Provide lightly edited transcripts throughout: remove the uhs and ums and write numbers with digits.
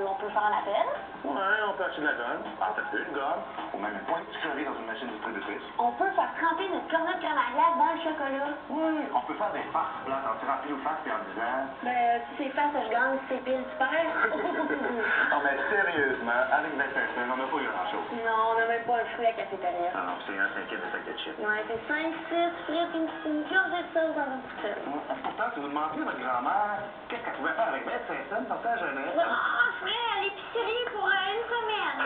on peut faire un appel. Ouais, on peut acheter de la gomme. En fait, une gomme. Ou même un point de sucrerie dans une machine distributrice. On peut faire tremper notre cornet de crème à glace dans le chocolat. Oui, on peut faire des farces plates en tirant pile ou face et en disant... Ben, si c'est face, je gagne, si c'est pile, tu perds. Non, mais sérieusement, avec 25 cents, on n'a pas eu grand-chose. Non, on n'a même pas un fruit à cafétéria. Ah non, c'est un cinquième de sac de chips. Ouais, c'est 5, 6 frites, une gorgée de sauce dans une poutine. Pourtant, si vous demandiez à votre grand-mère qu'est-ce qu'elle pouvait faire avec 25 cents pour sa jeunesse... Ah, je ferais à l'épicerie pour une semaine.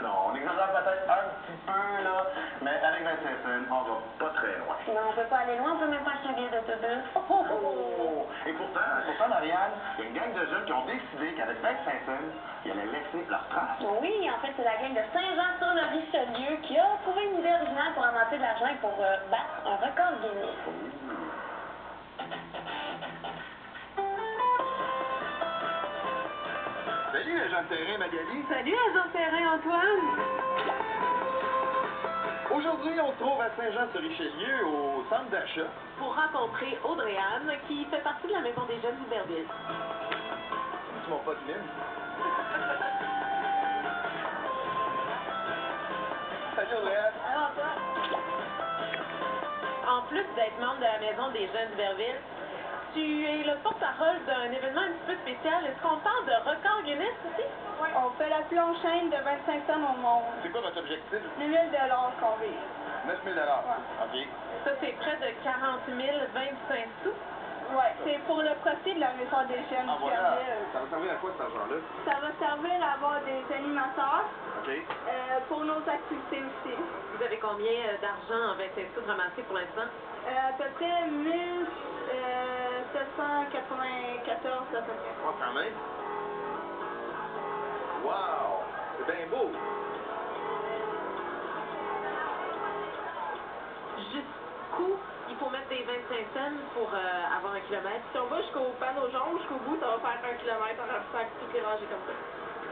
Non, on exagère peut-être un petit peu, là, mais avec 25 cents, on va pas très loin. Non, on peut pas aller loin, on peut même pas acheter un billet d'autobus. Oh! Et pourtant, Marianne, il y a une gang de jeunes qui ont décidé qu'avec 25 cents, ils allaient laisser leur trace. Oui, en fait, c'est la gang de Saint-Jean-sur-le-Richelieu qui a trouvé une idée originale pour amasser de l'argent et pour battre un record Guinness. Salut, agent de terrain Magali. Salut, agent de terrain Antoine. Aujourd'hui, on se trouve à Saint-Jean-sur-Richelieu, au centre d'achat. Pour rencontrer Audrey-Anne, qui fait partie de la Maison des Jeunes d'Iberville. C'est mon pote Lynn. Salut, Audrey-Anne. Alors, toi? En plus d'être membre de la Maison des Jeunes d'Iberville, tu es le porte-parole d'un événement un petit peu spécial. Est-ce qu'on parle de record Guinness aussi? Oui, on fait la plus longue chaîne de 25 tonnes au monde. C'est quoi votre objectif? 9 000 qu'on vise. 9 000 Ouais. OK. Ça, c'est près de 40 025 sous. Oui, c'est pour le profit de la Maison des Jeunes Ah, voilà. d'Iberville. Ça va servir à quoi, cet argent-là? Ça va servir à avoir des animateurs OK. pour nos activités aussi. Vous avez combien d'argent en 25 sous ramassé pour l'instant? À peu près 1794 à peu près. Oh, quand même. Wow! C'est bien beau. Jusqu'où il faut mettre des 25 cents pour avoir un kilomètre? Si on va jusqu'au panneau jaune, jusqu'au bout, ça va faire 1 kilomètre en ramassant toutes les rangées comme ça.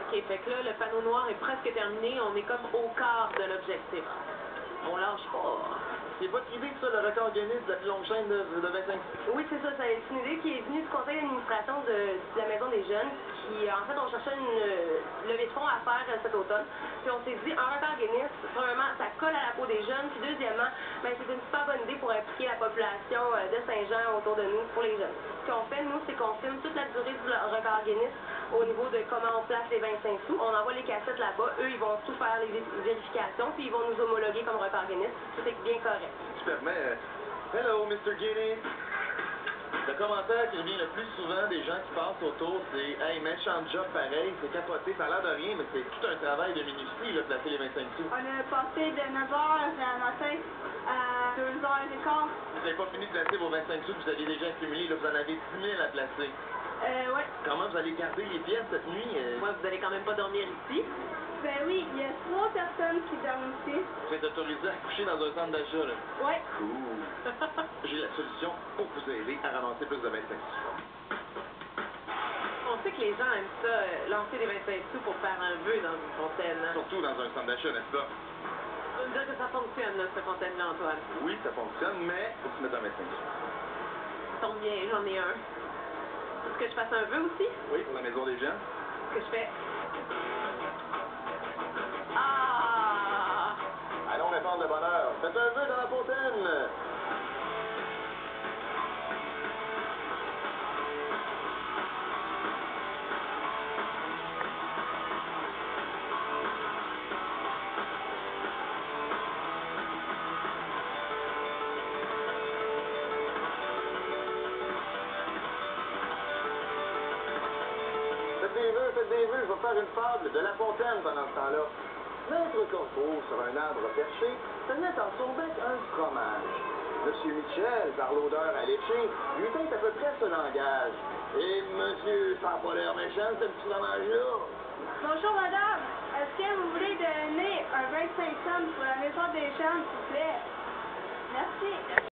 OK, fait que là, le panneau noir est presque terminé. On est comme au quart de l'objectif. On lâche pas. C'est votre idée que ça, le record Guinness de la plus longue chaîne de 25 Oui, c'est ça. C'est une idée qui est venue du conseil d'administration de la Maison des Jeunes, qui, en fait, on cherchait une levée de fonds à faire cet automne. Puis on s'est dit, un record Guinness, premièrement, ça colle à la peau des jeunes. Puis deuxièmement, ben, c'est une super bonne idée pour impliquer la population de Saint-Jean autour de nous, pour les jeunes. Ce qu'on fait, nous, c'est qu'on filme toute la durée du record Guinness au niveau de comment on place les 25 sous. On envoie les cassettes là-bas. Eux, ils vont tout faire les vérifications, puis ils vont nous homologuer comme record Guinness. Tout est bien correct. Super, mais... hello, Mr. Guinness. Le commentaire qui revient le plus souvent des gens qui passent autour, c'est « Hey, méchant job pareil, c'est capoté, ça a l'air de rien, mais c'est tout un travail de minutie, là, placer les 25 sous. » On a passé de 9h matin à 2h15. Vous n'avez pas fini de placer vos 25 sous que vous aviez déjà accumulés, là, vous en avez 10 000 à placer. Ouais. Comment vous allez garder les pièces cette nuit? Moi, vous allez quand même pas dormir ici. Ben oui, il y a 3 personnes qui dorment ici. Vous êtes autorisé à coucher dans un centre d'achat, là. Ouais. Cool. J'ai la solution pour vous aider à ramasser plus de 25 sous. On sait que les gens aiment ça, lancer des 25 sous pour faire un vœu dans une fontaine. Surtout dans un centre d'achat, n'est-ce pas? Tu veux me dire que ça fonctionne, là, cette fontaine-là, Antoine? Oui, ça fonctionne, mais faut se mettre un 25 sous. Ça tombe bien, j'en ai un. Est-ce que je fasse un vœu aussi? Oui, pour la maison des gens. Qu'est-ce que je fais? Ah! Allons répandre le bonheur. Faites un vœu dans la fontaine. Faites des vœux, je vais faire une fable de La Fontaine pendant ce temps-là. Maître Corbeau, sur un arbre perché, tenait dans son bec un fromage. Monsieur Michel, par l'odeur alléchée, lui tint à peu près ce langage. Et monsieur, ça n'a pas l'air méchant, ce petit fromage-là. Bonjour madame, est-ce que vous voulez donner un 25 cents pour la Maison des Jeunes, s'il vous plaît? Merci.